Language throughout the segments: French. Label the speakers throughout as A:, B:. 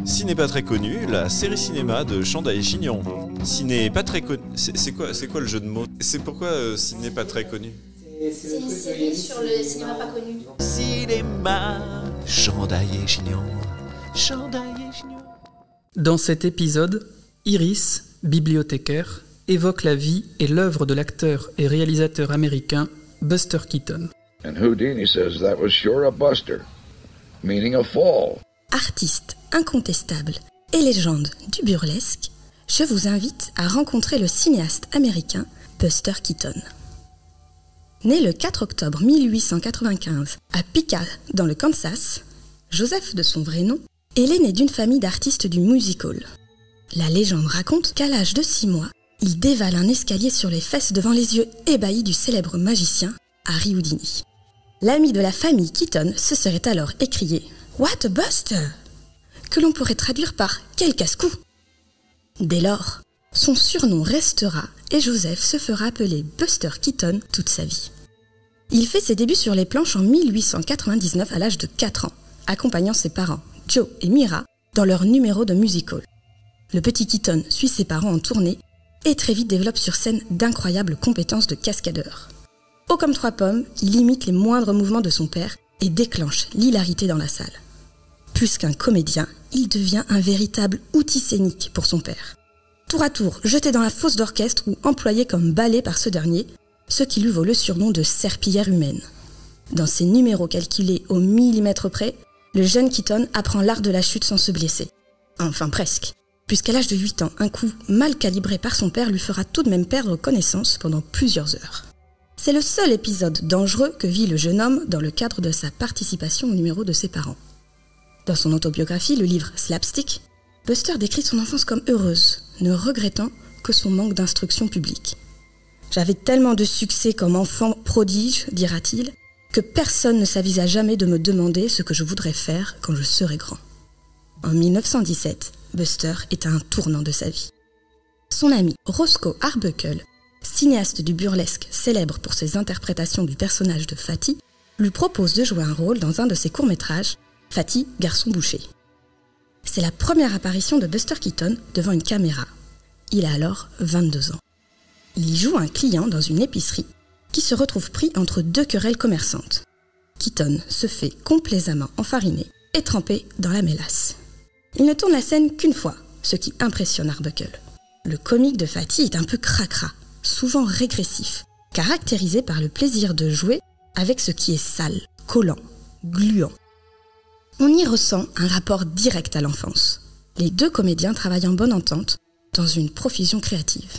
A: Ciné pas très connu, la série cinéma de Chanda et Chignon. Ciné pas très connu. C'est quoi le jeu de mots? C'est pourquoi ciné pas très connu?
B: C'est une série sur le cinéma pas connu.
A: Cinéma, Chanda et Chignon. Chanda et Chignon.
C: Dans cet épisode, Iris, bibliothécaire, évoque la vie et l'œuvre de l'acteur et réalisateur américain Buster Keaton.
D: And Houdini says that was sure a buster, meaning a fall.
E: Artiste incontestable et légende du burlesque, je vous invite à rencontrer le cinéaste américain Buster Keaton. Né le 4 octobre 1895 à Piqua, dans le Kansas, Joseph de son vrai nom est l'aîné d'une famille d'artistes du music hall. La légende raconte qu'à l'âge de 6 mois, il dévale un escalier sur les fesses devant les yeux ébahis du célèbre magicien Harry Houdini. L'ami de la famille Keaton se serait alors écrié « What a Buster !» que l'on pourrait traduire par « Quel casse-cou !» Dès lors, son surnom restera et Joseph se fera appeler Buster Keaton toute sa vie. Il fait ses débuts sur les planches en 1899 à l'âge de 4 ans, accompagnant ses parents, Joe et Myra, dans leur numéro de music hall. Le petit Keaton suit ses parents en tournée et très vite développe sur scène d'incroyables compétences de cascadeur. Haut comme 3 pommes, il imite les moindres mouvements de son père et déclenche l'hilarité dans la salle. Plus qu'un comédien, il devient un véritable outil scénique pour son père. Tour à tour, jeté dans la fosse d'orchestre ou employé comme balai par ce dernier, ce qui lui vaut le surnom de serpillière humaine. Dans ses numéros calculés au millimètre près, le jeune Keaton apprend l'art de la chute sans se blesser. Enfin presque, puisqu'à l'âge de 8 ans, un coup mal calibré par son père lui fera tout de même perdre connaissance pendant plusieurs heures. C'est le seul épisode dangereux que vit le jeune homme dans le cadre de sa participation au numéro de ses parents. Dans son autobiographie, le livre Slapstick, Buster décrit son enfance comme heureuse, ne regrettant que son manque d'instruction publique. « J'avais tellement de succès comme enfant prodige, dira-t-il, que personne ne s'avisa jamais de me demander ce que je voudrais faire quand je serai grand. » En 1917, Buster est à un tournant de sa vie. Son ami Roscoe Arbuckle, cinéaste du burlesque célèbre pour ses interprétations du personnage de Fatty, lui propose de jouer un rôle dans un de ses courts-métrages, Fatty, garçon boucher. C'est la première apparition de Buster Keaton devant une caméra. Il a alors 22 ans. Il y joue un client dans une épicerie qui se retrouve pris entre 2 querelles commerçantes. Keaton se fait complaisamment enfariner et tremper dans la mélasse. Il ne tourne la scène qu'une fois, ce qui impressionne Arbuckle. Le comique de Fatty est un peu cracra, souvent régressif, caractérisé par le plaisir de jouer avec ce qui est sale, collant, gluant. On y ressent un rapport direct à l'enfance. Les 2 comédiens travaillent en bonne entente dans une profusion créative.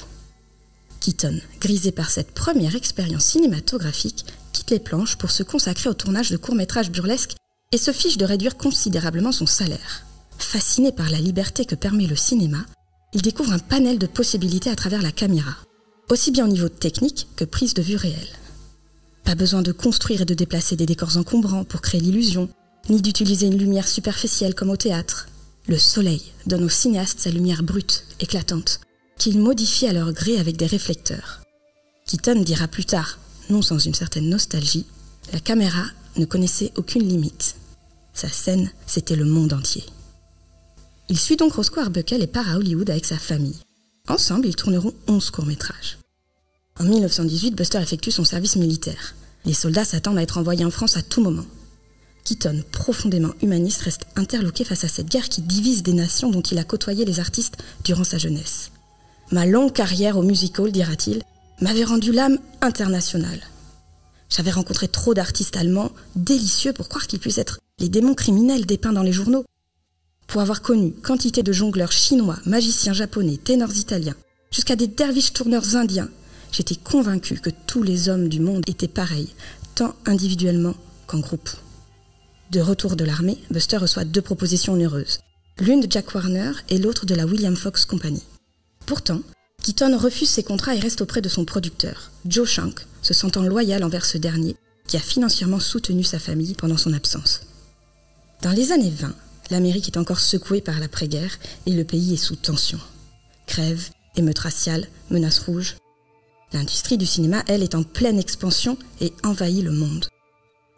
E: Keaton, grisé par cette première expérience cinématographique, quitte les planches pour se consacrer au tournage de courts-métrages burlesques et se fiche de réduire considérablement son salaire. Fasciné par la liberté que permet le cinéma, il découvre un panel de possibilités à travers la caméra, aussi bien au niveau technique que prise de vue réelle. Pas besoin de construire et de déplacer des décors encombrants pour créer l'illusion, ni d'utiliser une lumière superficielle comme au théâtre. Le soleil donne aux cinéastes sa lumière brute, éclatante, qu'ils modifient à leur gré avec des réflecteurs. Keaton dira plus tard, non sans une certaine nostalgie, la caméra ne connaissait aucune limite. Sa scène, c'était le monde entier. Il suit donc Roscoe Arbuckle et part à Hollywood avec sa famille. Ensemble, ils tourneront 11 courts-métrages. En 1918, Buster effectue son service militaire. Les soldats s'attendent à être envoyés en France à tout moment. Keaton, profondément humaniste, reste interloqué face à cette guerre qui divise des nations dont il a côtoyé les artistes durant sa jeunesse. « Ma longue carrière au music hall, dira-t-il, m'avait rendu l'âme internationale. J'avais rencontré trop d'artistes allemands, délicieux pour croire qu'ils puissent être les démons criminels dépeints dans les journaux. Pour avoir connu quantité de jongleurs chinois, magiciens japonais, ténors italiens, jusqu'à des derviches tourneurs indiens, j'étais convaincu que tous les hommes du monde étaient pareils, tant individuellement qu'en groupe. » De retour de l'armée, Buster reçoit 2 propositions onéreuses, l'une de Jack Warner et l'autre de la William Fox Company. Pourtant, Keaton refuse ses contrats et reste auprès de son producteur, Joe Shank, se sentant loyal envers ce dernier, qui a financièrement soutenu sa famille pendant son absence. Dans les années 20, l'Amérique est encore secouée par l'après-guerre et le pays est sous tension. Grève, émeutes raciales, menaces rouges. L'industrie du cinéma, elle, est en pleine expansion et envahit le monde.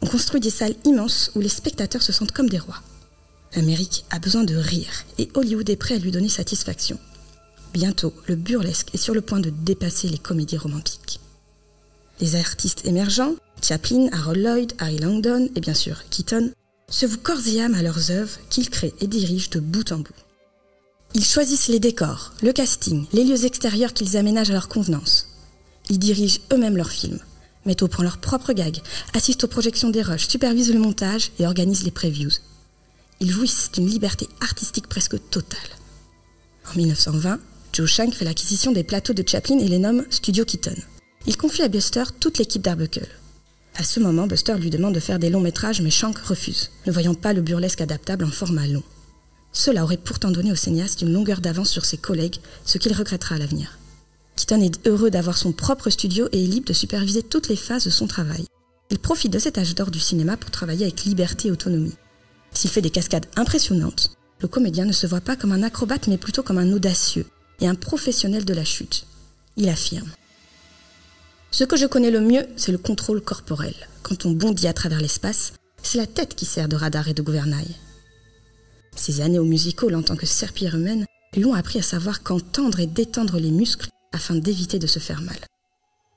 E: On construit des salles immenses où les spectateurs se sentent comme des rois. L'Amérique a besoin de rire et Hollywood est prêt à lui donner satisfaction. Bientôt, le burlesque est sur le point de dépasser les comédies romantiques. Les artistes émergents, Chaplin, Harold Lloyd, Harry Langdon et bien sûr Keaton, se vouent corps et âme à leurs œuvres qu'ils créent et dirigent de bout en bout. Ils choisissent les décors, le casting, les lieux extérieurs qu'ils aménagent à leur convenance. Ils dirigent eux-mêmes leurs films, mettent au point leurs propres gags, assistent aux projections des rushs, supervisent le montage et organisent les previews. Ils jouissent d'une liberté artistique presque totale. En 1920, Joe Schenck fait l'acquisition des plateaux de Chaplin et les nomme Studio Keaton. Il confie à Buster toute l'équipe d'Arbuckle. À ce moment, Buster lui demande de faire des longs métrages, mais Schenck refuse, ne voyant pas le burlesque adaptable en format long. Cela aurait pourtant donné au cinéaste une longueur d'avance sur ses collègues, ce qu'il regrettera à l'avenir. Keaton est heureux d'avoir son propre studio et est libre de superviser toutes les phases de son travail. Il profite de cet âge d'or du cinéma pour travailler avec liberté et autonomie. S'il fait des cascades impressionnantes, le comédien ne se voit pas comme un acrobate mais plutôt comme un audacieux et un professionnel de la chute. Il affirme. Ce que je connais le mieux, c'est le contrôle corporel. Quand on bondit à travers l'espace, c'est la tête qui sert de radar et de gouvernail. Ces années au music hall en tant que serpillière humaine lui ont appris à savoir quand tendre et détendre les muscles afin d'éviter de se faire mal.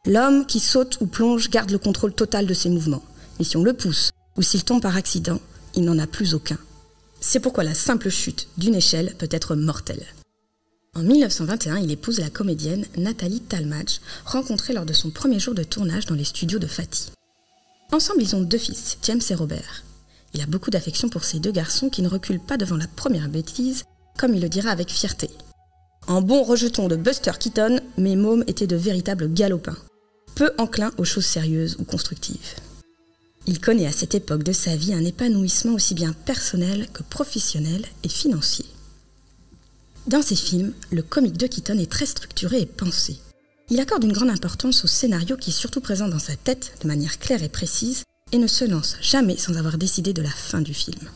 E: L'homme qui saute ou plonge garde le contrôle total de ses mouvements. Mais si on le pousse ou s'il tombe par accident, il n'en a plus aucun. C'est pourquoi la simple chute d'une échelle peut être mortelle. En 1921, il épouse la comédienne Nathalie Talmadge, rencontrée lors de son premier jour de tournage dans les studios de Fatih. Ensemble, ils ont 2 fils, James et Robert. Il a beaucoup d'affection pour ces 2 garçons qui ne reculent pas devant la première bêtise, comme il le dira avec fierté. En bon rejeton de Buster Keaton, mes mômes étaient de véritables galopins, peu enclins aux choses sérieuses ou constructives. Il connaît à cette époque de sa vie un épanouissement aussi bien personnel que professionnel et financier. Dans ses films, le comique de Keaton est très structuré et pensé. Il accorde une grande importance au scénario qui est surtout présent dans sa tête de manière claire et précise et ne se lance jamais sans avoir décidé de la fin du film.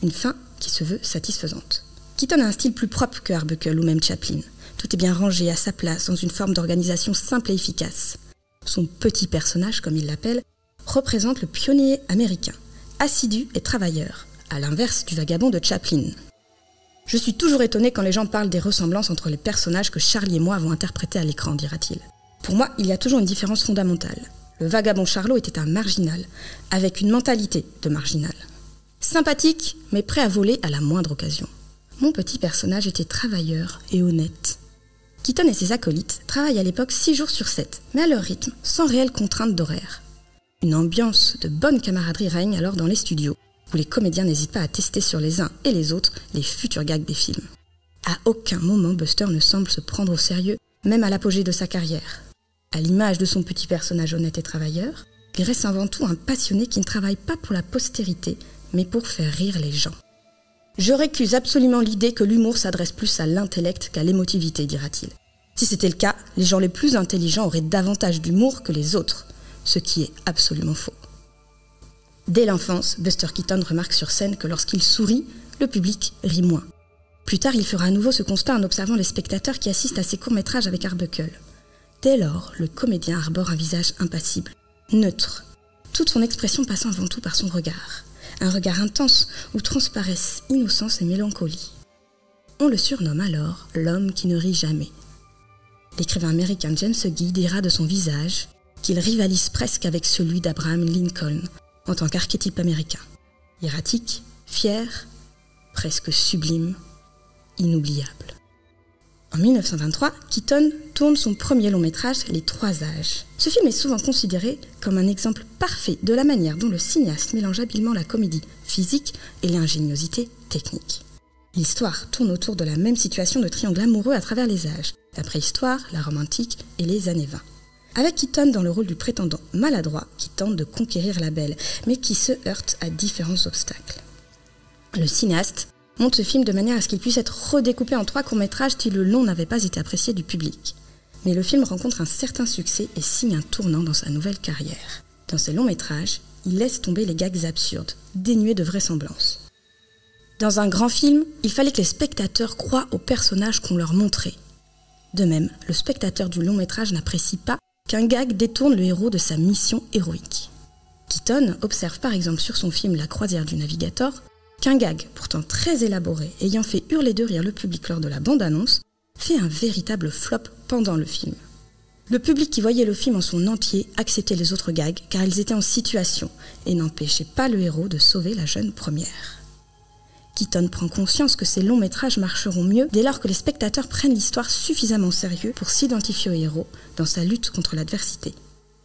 E: Une fin qui se veut satisfaisante. Keaton a un style plus propre que Arbuckle ou même Chaplin. Tout est bien rangé à sa place dans une forme d'organisation simple et efficace. Son petit personnage, comme il l'appelle, représente le pionnier américain, assidu et travailleur, à l'inverse du vagabond de Chaplin. Je suis toujours étonné quand les gens parlent des ressemblances entre les personnages que Charlie et moi avons interprétés à l'écran, dira-t-il. Pour moi, il y a toujours une différence fondamentale. Le vagabond Charlot était un marginal, avec une mentalité de marginal. Sympathique, mais prêt à voler à la moindre occasion. Mon petit personnage était travailleur et honnête. Keaton et ses acolytes travaillent à l'époque 6 jours sur 7, mais à leur rythme, sans réelle contrainte d'horaire. Une ambiance de bonne camaraderie règne alors dans les studios, où les comédiens n'hésitent pas à tester sur les uns et les autres les futurs gags des films. À aucun moment Buster ne semble se prendre au sérieux, même à l'apogée de sa carrière. À l'image de son petit personnage honnête et travailleur, il reste avant tout un passionné qui ne travaille pas pour la postérité, mais pour faire rire les gens. Je récuse absolument l'idée que l'humour s'adresse plus à l'intellect qu'à l'émotivité, dira-t-il. Si c'était le cas, les gens les plus intelligents auraient davantage d'humour que les autres, ce qui est absolument faux. Dès l'enfance, Buster Keaton remarque sur scène que lorsqu'il sourit, le public rit moins. Plus tard, il fera à nouveau ce constat en observant les spectateurs qui assistent à ses courts-métrages avec Arbuckle. Dès lors, le comédien arbore un visage impassible, neutre, toute son expression passant avant tout par son regard. Un regard intense où transparaissent innocence et mélancolie. On le surnomme alors l'homme qui ne rit jamais. L'écrivain américain James Hughes dira de son visage qu'il rivalise presque avec celui d'Abraham Lincoln en tant qu'archétype américain. Erratique, fier, presque sublime, inoubliable. En 1923, Keaton tourne son premier long-métrage, Les 3 âges. Ce film est souvent considéré comme un exemple parfait de la manière dont le cinéaste mélange habilement la comédie physique et l'ingéniosité technique. L'histoire tourne autour de la même situation de triangle amoureux à travers les âges, la préhistoire, la Rome antique et les années 20. Avec Keaton dans le rôle du prétendant maladroit qui tente de conquérir la belle, mais qui se heurte à différents obstacles. Le cinéaste monte ce film de manière à ce qu'il puisse être redécoupé en 3 courts-métrages si le long n'avait pas été apprécié du public. Mais le film rencontre un certain succès et signe un tournant dans sa nouvelle carrière. Dans ses longs métrages, il laisse tomber les gags absurdes, dénués de vraisemblance. Dans un grand film, il fallait que les spectateurs croient aux personnages qu'on leur montrait. De même, le spectateur du long métrage n'apprécie pas qu'un gag détourne le héros de sa mission héroïque. Keaton observe par exemple sur son film La croisière du navigateur qu'un gag, pourtant très élaboré, ayant fait hurler de rire le public lors de la bande-annonce, fait un véritable flop pendant le film. Le public qui voyait le film en son entier acceptait les autres gags car ils étaient en situation et n'empêchaient pas le héros de sauver la jeune première. Keaton prend conscience que ces longs métrages marcheront mieux dès lors que les spectateurs prennent l'histoire suffisamment au sérieux pour s'identifier au héros dans sa lutte contre l'adversité.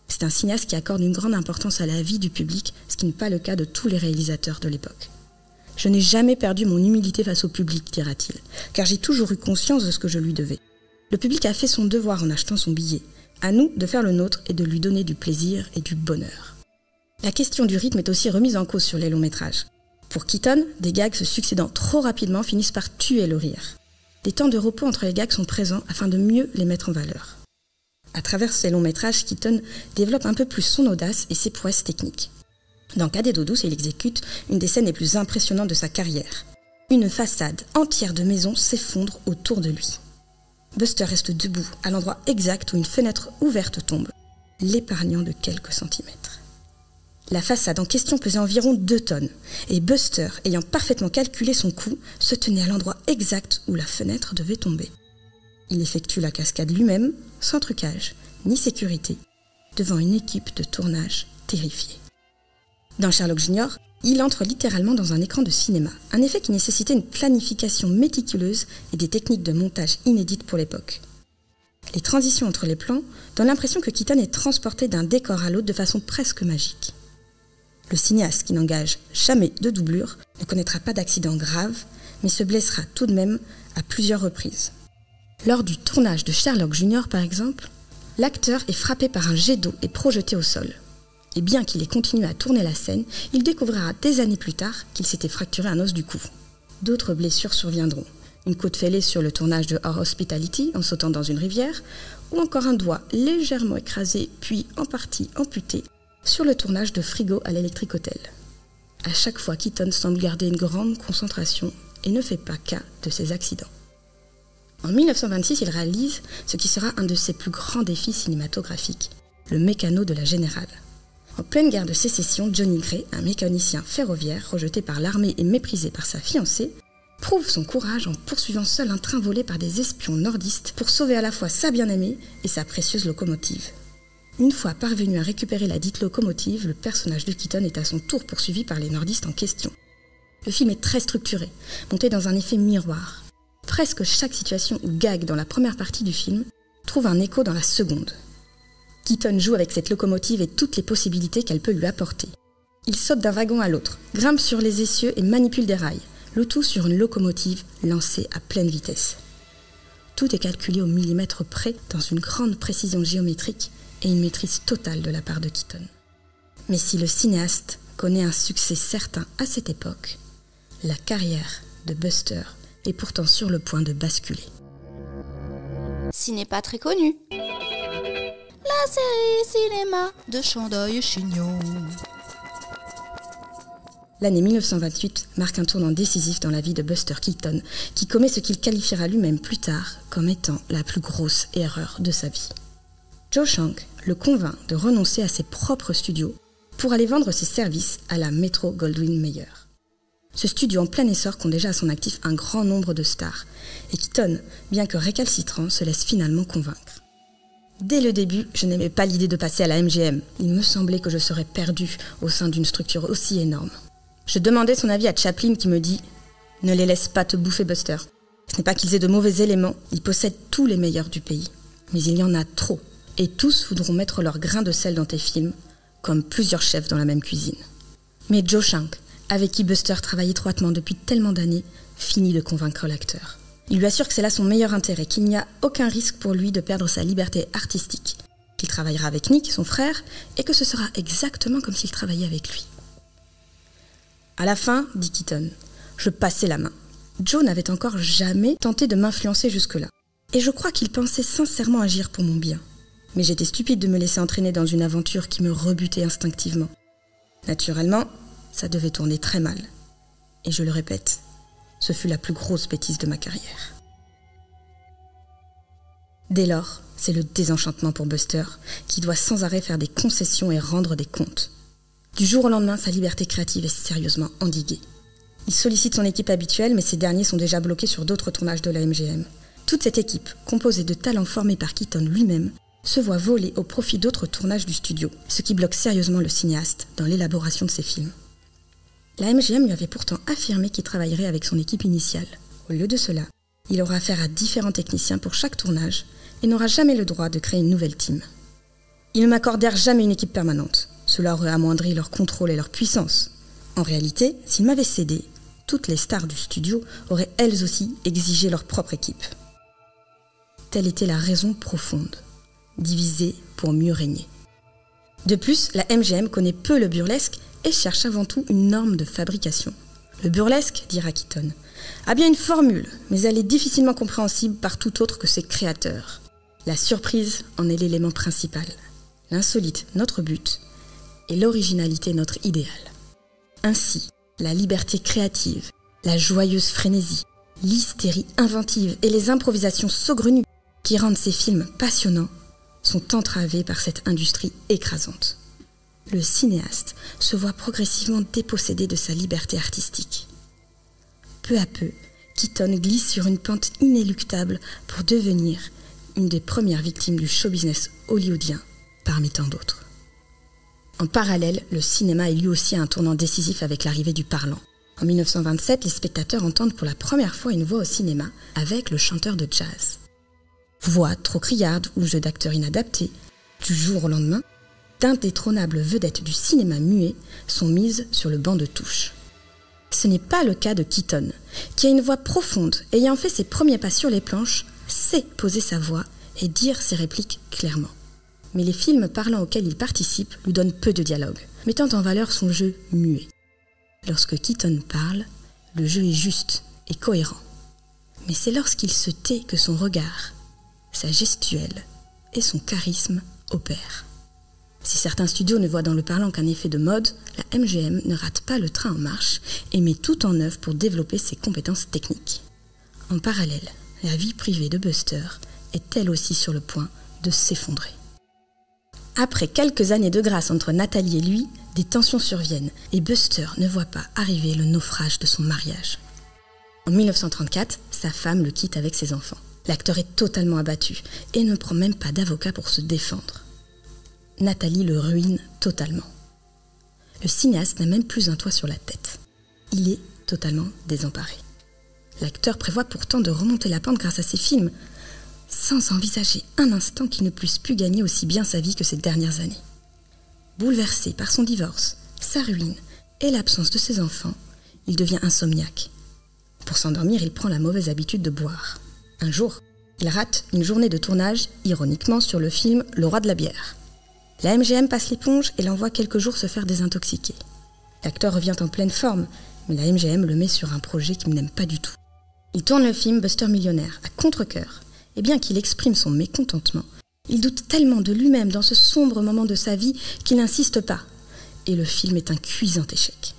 E: C'est un cinéaste qui accorde une grande importance à la vie du public, ce qui n'est pas le cas de tous les réalisateurs de l'époque. « Je n'ai jamais perdu mon humilité face au public, dira-t-il, car j'ai toujours eu conscience de ce que je lui devais. Le public a fait son devoir en achetant son billet. À nous de faire le nôtre et de lui donner du plaisir et du bonheur. » La question du rythme est aussi remise en cause sur les longs métrages. Pour Keaton, des gags se succédant trop rapidement finissent par tuer le rire. Des temps de repos entre les gags sont présents afin de mieux les mettre en valeur. À travers ces longs métrages, Keaton développe un peu plus son audace et ses prouesses techniques. Dans Cadet d'eau douce, il exécute une des scènes les plus impressionnantes de sa carrière. Une façade entière de maisons s'effondre autour de lui. Buster reste debout à l'endroit exact où une fenêtre ouverte tombe, l'épargnant de quelques centimètres. La façade en question pesait environ 2 tonnes, et Buster, ayant parfaitement calculé son coût, se tenait à l'endroit exact où la fenêtre devait tomber. Il effectue la cascade lui-même, sans trucage, ni sécurité, devant une équipe de tournage terrifiée. Dans Sherlock Jr., il entre littéralement dans un écran de cinéma, un effet qui nécessitait une planification méticuleuse et des techniques de montage inédites pour l'époque. Les transitions entre les plans donnent l'impression que Keaton est transporté d'un décor à l'autre de façon presque magique. Le cinéaste, qui n'engage jamais de doublure, ne connaîtra pas d'accident grave, mais se blessera tout de même à plusieurs reprises. Lors du tournage de Sherlock Jr., par exemple, l'acteur est frappé par un jet d'eau et projeté au sol. Et bien qu'il ait continué à tourner la scène, il découvrira des années plus tard qu'il s'était fracturé un os du cou. D'autres blessures surviendront. Une côte fêlée sur le tournage de Our Hospitality en sautant dans une rivière, ou encore un doigt légèrement écrasé puis en partie amputé sur le tournage de Frigo à l'Electric Hotel. À chaque fois, Keaton semble garder une grande concentration et ne fait pas cas de ces accidents. En 1926, il réalise ce qui sera un de ses plus grands défis cinématographiques, le mécano de la Générale. En pleine guerre de sécession, Johnny Gray, un mécanicien ferroviaire rejeté par l'armée et méprisé par sa fiancée, prouve son courage en poursuivant seul un train volé par des espions nordistes pour sauver à la fois sa bien-aimée et sa précieuse locomotive. Une fois parvenu à récupérer la dite locomotive, le personnage de Keaton est à son tour poursuivi par les nordistes en question. Le film est très structuré, monté dans un effet miroir. Presque chaque situation ou gag dans la première partie du film trouve un écho dans la seconde. Keaton joue avec cette locomotive et toutes les possibilités qu'elle peut lui apporter. Il saute d'un wagon à l'autre, grimpe sur les essieux et manipule des rails, le tout sur une locomotive lancée à pleine vitesse. Tout est calculé au millimètre près dans une grande précision géométrique et une maîtrise totale de la part de Keaton. Mais si le cinéaste connaît un succès certain à cette époque, la carrière de Buster est pourtant sur le point de basculer.
B: Ce n'est pas très connu. La série cinéma de Chandaille et Chignon.
E: L'année 1928 marque un tournant décisif dans la vie de Buster Keaton, qui commet ce qu'il qualifiera lui-même plus tard comme étant la plus grosse erreur de sa vie. Joe Shank le convainc de renoncer à ses propres studios pour aller vendre ses services à la Metro-Goldwyn-Mayer. Ce studio en plein essor compte déjà à son actif un grand nombre de stars, et Keaton, bien que récalcitrant, se laisse finalement convaincre. Dès le début, je n'aimais pas l'idée de passer à la MGM. Il me semblait que je serais perdu au sein d'une structure aussi énorme. Je demandais son avis à Chaplin qui me dit « Ne les laisse pas te bouffer, Buster. Ce n'est pas qu'ils aient de mauvais éléments, ils possèdent tous les meilleurs du pays. Mais il y en a trop, et tous voudront mettre leur grain de sel dans tes films, comme plusieurs chefs dans la même cuisine. » Mais Joe Shank, avec qui Buster travaille étroitement depuis tellement d'années, finit de convaincre l'acteur. Il lui assure que c'est là son meilleur intérêt, qu'il n'y a aucun risque pour lui de perdre sa liberté artistique, qu'il travaillera avec Nick, son frère, et que ce sera exactement comme s'il travaillait avec lui. À la fin, dit Keaton, je passais la main. Joe n'avait encore jamais tenté de m'influencer jusque-là. Et je crois qu'il pensait sincèrement agir pour mon bien. Mais j'étais stupide de me laisser entraîner dans une aventure qui me rebutait instinctivement. Naturellement, ça devait tourner très mal. Et je le répète, ce fut la plus grosse bêtise de ma carrière. Dès lors, c'est le désenchantement pour Buster, qui doit sans arrêt faire des concessions et rendre des comptes. Du jour au lendemain, sa liberté créative est sérieusement endiguée. Il sollicite son équipe habituelle, mais ces derniers sont déjà bloqués sur d'autres tournages de la MGM. Toute cette équipe, composée de talents formés par Keaton lui-même, se voit voler au profit d'autres tournages du studio, ce qui bloque sérieusement le cinéaste dans l'élaboration de ses films. La MGM lui avait pourtant affirmé qu'il travaillerait avec son équipe initiale. Au lieu de cela, il aura affaire à différents techniciens pour chaque tournage et n'aura jamais le droit de créer une nouvelle team. Ils ne m'accordèrent jamais une équipe permanente. Cela aurait amoindri leur contrôle et leur puissance. En réalité, s'ils m'avaient cédé, toutes les stars du studio auraient elles aussi exigé leur propre équipe. Telle était la raison profonde. Diviser pour mieux régner. De plus, la MGM connaît peu le burlesque et cherche avant tout une norme de fabrication. Le burlesque, dira Keaton, a bien une formule, mais elle est difficilement compréhensible par tout autre que ses créateurs. La surprise en est l'élément principal. L'insolite, notre but, et l'originalité, notre idéal. Ainsi, la liberté créative, la joyeuse frénésie, l'hystérie inventive et les improvisations saugrenues qui rendent ces films passionnants sont entravées par cette industrie écrasante. Le cinéaste se voit progressivement dépossédé de sa liberté artistique. Peu à peu, Keaton glisse sur une pente inéluctable pour devenir une des premières victimes du show-business hollywoodien, parmi tant d'autres. En parallèle, le cinéma est lui aussi à un tournant décisif avec l'arrivée du parlant. En 1927, les spectateurs entendent pour la première fois une voix au cinéma avec le chanteur de jazz. Voix trop criarde ou jeu d'acteur inadapté, du jour au lendemain, d'indétrônables vedettes du cinéma muet sont mises sur le banc de touche. Ce n'est pas le cas de Keaton, qui a une voix profonde, ayant fait ses premiers pas sur les planches, sait poser sa voix et dire ses répliques clairement. Mais les films parlants auxquels il participe lui donnent peu de dialogue, mettant en valeur son jeu muet. Lorsque Keaton parle, le jeu est juste et cohérent. Mais c'est lorsqu'il se tait que son regard, sa gestuelle et son charisme opèrent. Si certains studios ne voient dans le parlant qu'un effet de mode, la MGM ne rate pas le train en marche et met tout en œuvre pour développer ses compétences techniques. En parallèle, la vie privée de Buster est elle aussi sur le point de s'effondrer. Après quelques années de grâce entre Nathalie et lui, des tensions surviennent et Buster ne voit pas arriver le naufrage de son mariage. En 1934, sa femme le quitte avec ses enfants. L'acteur est totalement abattu et ne prend même pas d'avocat pour se défendre. Nathalie le ruine totalement. Le cinéaste n'a même plus un toit sur la tête. Il est totalement désemparé. L'acteur prévoit pourtant de remonter la pente grâce à ses films, sans envisager un instant qu'il ne puisse plus gagner aussi bien sa vie que ces dernières années. Bouleversé par son divorce, sa ruine et l'absence de ses enfants, il devient insomniaque. Pour s'endormir, il prend la mauvaise habitude de boire. Un jour, il rate une journée de tournage, ironiquement, sur le film Le Roi de la bière. La MGM passe l'éponge et l'envoie quelques jours se faire désintoxiquer. L'acteur revient en pleine forme, mais la MGM le met sur un projet qu'il n'aime pas du tout. Il tourne le film Buster Millionnaire à contre-cœur, et bien qu'il exprime son mécontentement, il doute tellement de lui-même dans ce sombre moment de sa vie qu'il n'insiste pas, et le film est un cuisant échec.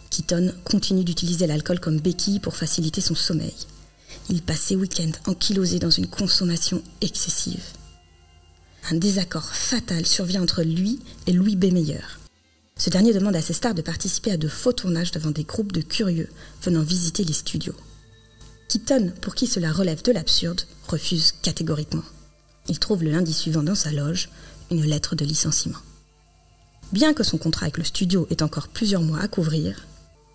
E: Keaton continue d'utiliser l'alcool comme béquille pour faciliter son sommeil. Il passe ses week-ends ankylosé dans une consommation excessive. Un désaccord fatal survient entre lui et Louis B. Mayer. Ce dernier demande à ses stars de participer à de faux tournages devant des groupes de curieux venant visiter les studios. Keaton, pour qui cela relève de l'absurde, refuse catégoriquement. Il trouve le lundi suivant dans sa loge une lettre de licenciement. Bien que son contrat avec le studio ait encore plusieurs mois à couvrir,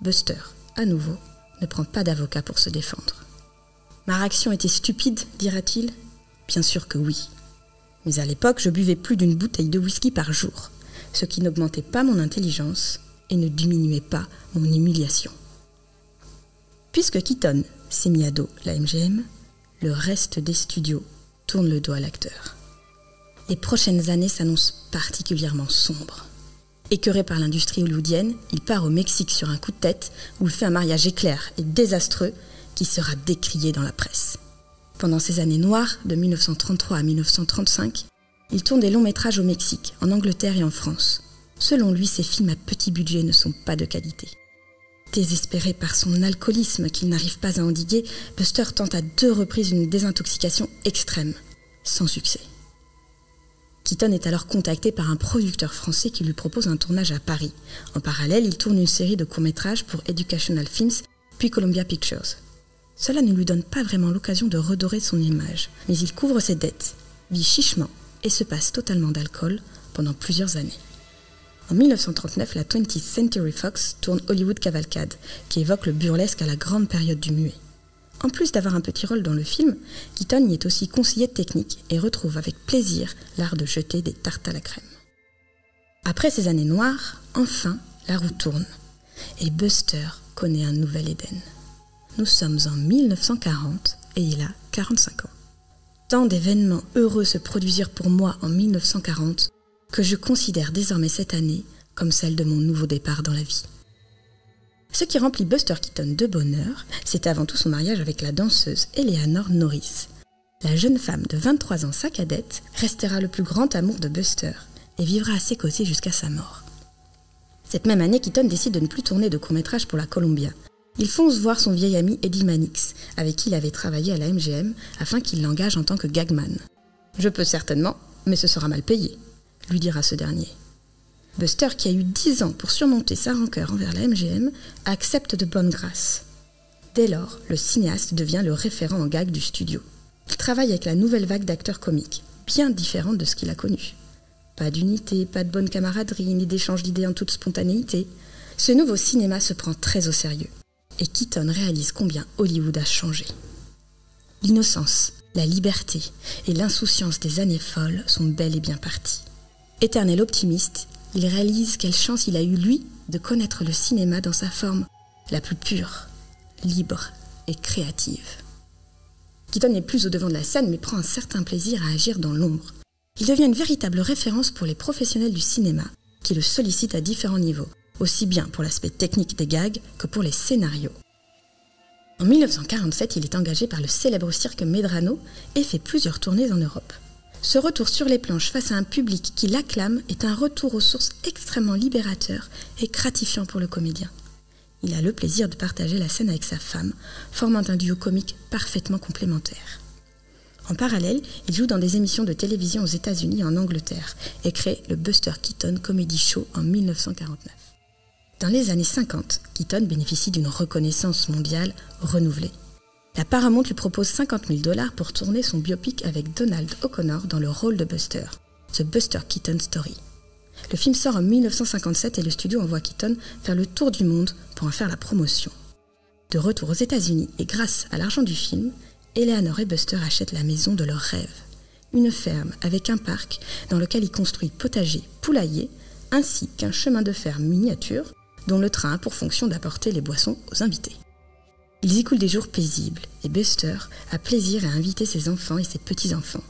E: Buster, à nouveau, ne prend pas d'avocat pour se défendre. « Ma réaction était stupide, dira-t-il. Bien sûr que oui. Mais à l'époque, je buvais plus d'une bouteille de whisky par jour, ce qui n'augmentait pas mon intelligence et ne diminuait pas mon humiliation. » Puisque Keaton s'est mis à dos la MGM, le reste des studios tourne le dos à l'acteur. Les prochaines années s'annoncent particulièrement sombres. Écœuré par l'industrie hollywoodienne, il part au Mexique sur un coup de tête où il fait un mariage éclair et désastreux qui sera décrié dans la presse. Pendant ces années noires, de 1933 à 1935, il tourne des longs métrages au Mexique, en Angleterre et en France. Selon lui, ces films à petit budget ne sont pas de qualité. Désespéré par son alcoolisme qu'il n'arrive pas à endiguer, Buster tente à 2 reprises une désintoxication extrême, sans succès. Keaton est alors contacté par un producteur français qui lui propose un tournage à Paris. En parallèle, il tourne une série de courts-métrages pour Educational Films, puis Columbia Pictures. Cela ne lui donne pas vraiment l'occasion de redorer son image, mais il couvre ses dettes, vit chichement et se passe totalement d'alcool pendant plusieurs années. En 1939, la 20th Century Fox tourne Hollywood Cavalcade, qui évoque le burlesque à la grande période du muet. En plus d'avoir un petit rôle dans le film, Keaton y est aussi conseiller technique et retrouve avec plaisir l'art de jeter des tartes à la crème. Après ces années noires, enfin, la roue tourne et Buster connaît un nouvel Éden. Nous sommes en 1940 et il a 45 ans. Tant d'événements heureux se produisirent pour moi en 1940 que je considère désormais cette année comme celle de mon nouveau départ dans la vie. Ce qui remplit Buster Keaton de bonheur, c'est avant tout son mariage avec la danseuse Eleanor Norris. La jeune femme de 23 ans, sa cadette, restera le plus grand amour de Buster et vivra à ses côtés jusqu'à sa mort. Cette même année, Keaton décide de ne plus tourner de court-métrage pour la Columbia. Il fonce voir son vieil ami Eddie Mannix, avec qui il avait travaillé à la MGM, afin qu'il l'engage en tant que gagman. « Je peux certainement, mais ce sera mal payé », lui dira ce dernier. Buster, qui a eu 10 ans pour surmonter sa rancœur envers la MGM, accepte de bonne grâce. Dès lors, le cinéaste devient le référent en gag du studio. Il travaille avec la nouvelle vague d'acteurs comiques, bien différente de ce qu'il a connu. Pas d'unité, pas de bonne camaraderie, ni d'échange d'idées en toute spontanéité. Ce nouveau cinéma se prend très au sérieux. Et Keaton réalise combien Hollywood a changé. L'innocence, la liberté et l'insouciance des années folles sont bel et bien parties. Éternel optimiste, il réalise quelle chance il a eu, lui, de connaître le cinéma dans sa forme la plus pure, libre et créative. Keaton n'est plus au devant de la scène, mais prend un certain plaisir à agir dans l'ombre. Il devient une véritable référence pour les professionnels du cinéma, qui le sollicitent à différents niveaux, aussi bien pour l'aspect technique des gags que pour les scénarios. En 1947, il est engagé par le célèbre cirque Medrano et fait plusieurs tournées en Europe. Ce retour sur les planches face à un public qui l'acclame est un retour aux sources extrêmement libérateur et gratifiant pour le comédien. Il a le plaisir de partager la scène avec sa femme, formant un duo comique parfaitement complémentaire. En parallèle, il joue dans des émissions de télévision aux États-Unis et en Angleterre et crée le Buster Keaton Comedy Show en 1949. Dans les années 50, Keaton bénéficie d'une reconnaissance mondiale renouvelée. La Paramount lui propose $50,000 pour tourner son biopic avec Donald O'Connor dans le rôle de Buster, The Buster Keaton Story. Le film sort en 1957 et le studio envoie Keaton faire le tour du monde pour en faire la promotion. De retour aux États-Unis et grâce à l'argent du film, Eleanor et Buster achètent la maison de leurs rêves. Une ferme avec un parc dans lequel ils construisent potager, poulailler, ainsi qu'un chemin de fer miniature dont le train a pour fonction d'apporter les boissons aux invités. Ils y coulent des jours paisibles et Buster a plaisir à inviter ses enfants et ses petits-enfants.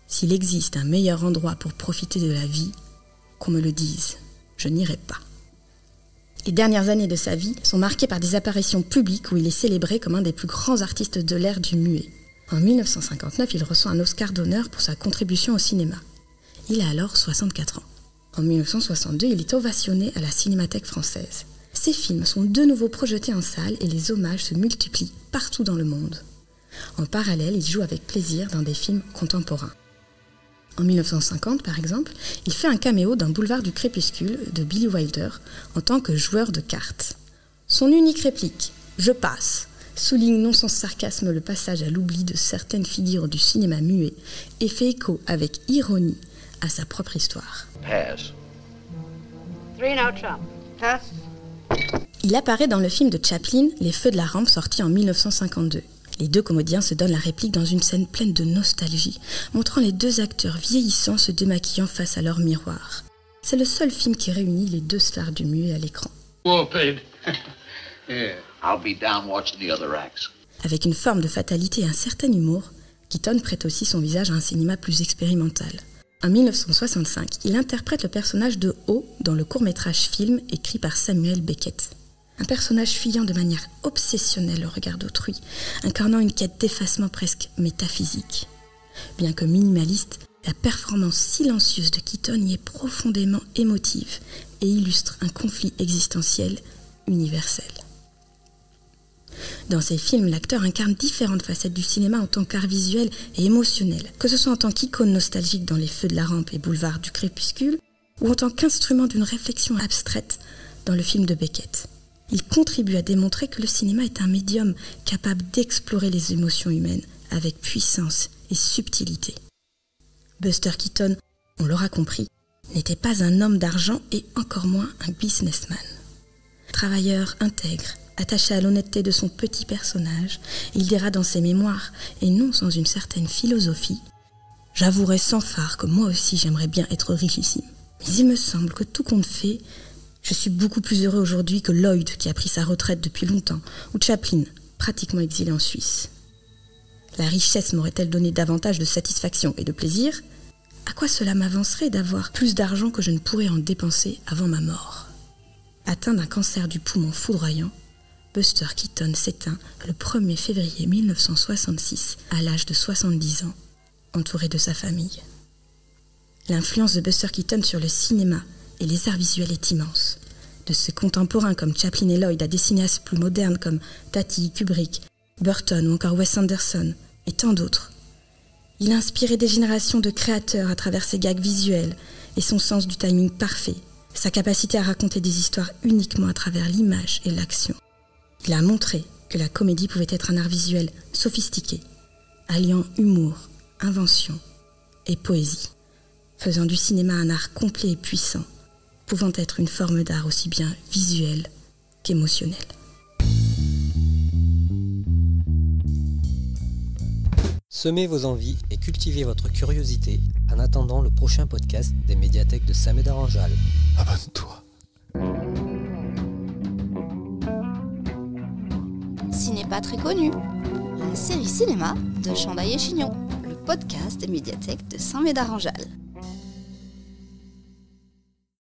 E: S'il existe un meilleur endroit pour profiter de la vie, qu'on me le dise, je n'irai pas. Les dernières années de sa vie sont marquées par des apparitions publiques où il est célébré comme un des plus grands artistes de l'ère du muet. En 1959, il reçoit un Oscar d'honneur pour sa contribution au cinéma. Il a alors 64 ans. En 1962, il est ovationné à la Cinémathèque française. Ses films sont de nouveau projetés en salle et les hommages se multiplient partout dans le monde. En parallèle, il joue avec plaisir dans des films contemporains. En 1950, par exemple, il fait un caméo dans Boulevard du Crépuscule de Billy Wilder en tant que joueur de cartes. Son unique réplique, « Je passe », souligne non sans sarcasme le passage à l'oubli de certaines figures du cinéma muet et fait écho avec ironie à sa propre histoire.
F: Pass.
G: 3 no trump. Pass.
E: Il apparaît dans le film de Chaplin, Les Feux de la Rampe, sorti en 1952. Les deux comédiens se donnent la réplique dans une scène pleine de nostalgie, montrant les deux acteurs vieillissants se démaquillant face à leur miroir. C'est le seul film qui réunit les deux stars du muet à l'écran.
F: Well paid. Yeah, I'll be down watching the other acts.
E: Avec une forme de fatalité et un certain humour, Keaton prête aussi son visage à un cinéma plus expérimental. En 1965, il interprète le personnage de O dans le court-métrage film écrit par Samuel Beckett. Un personnage fuyant de manière obsessionnelle au regard d'autrui, incarnant une quête d'effacement presque métaphysique. Bien que minimaliste, la performance silencieuse de Keaton y est profondément émotive et illustre un conflit existentiel universel. Dans ses films, l'acteur incarne différentes facettes du cinéma en tant qu'art visuel et émotionnel, que ce soit en tant qu'icône nostalgique dans Les Feux de la Rampe et Boulevard du Crépuscule, ou en tant qu'instrument d'une réflexion abstraite dans le film de Beckett. Il contribue à démontrer que le cinéma est un médium capable d'explorer les émotions humaines avec puissance et subtilité. Buster Keaton, on l'aura compris, n'était pas un homme d'argent et encore moins un businessman. Travailleur intègre, attaché à l'honnêteté de son petit personnage, il dira dans ses mémoires, et non sans une certaine philosophie, « J'avouerai sans phare que moi aussi j'aimerais bien être richissime. Mais il me semble que tout compte fait, je suis beaucoup plus heureux aujourd'hui que Lloyd qui a pris sa retraite depuis longtemps, ou Chaplin, pratiquement exilé en Suisse. La richesse m'aurait-elle donné davantage de satisfaction et de plaisir ? À quoi cela m'avancerait d'avoir plus d'argent que je ne pourrais en dépenser avant ma mort ?» Atteint d'un cancer du poumon foudroyant, Buster Keaton s'éteint le 1er février 1966 à l'âge de 70 ans, entouré de sa famille. L'influence de Buster Keaton sur le cinéma et les arts visuels est immense. De ses contemporains comme Chaplin et Lloyd à des cinéastes plus modernes comme Tati, Kubrick, Burton ou encore Wes Anderson et tant d'autres. Il a inspiré des générations de créateurs à travers ses gags visuels et son sens du timing parfait, sa capacité à raconter des histoires uniquement à travers l'image et l'action. Il a montré que la comédie pouvait être un art visuel sophistiqué, alliant humour, invention et poésie, faisant du cinéma un art complet et puissant, pouvant être une forme d'art aussi bien visuelle qu'émotionnelle.
H: Semez vos envies et cultivez votre curiosité en attendant le prochain podcast des médiathèques de Saint-Médard-en-Jalles.
A: Abonne-toi.
B: Ciné pas très connu. La série cinéma de Chandaille et Chignon. Le podcast des médiathèques de Saint-Médard-en-Jalles.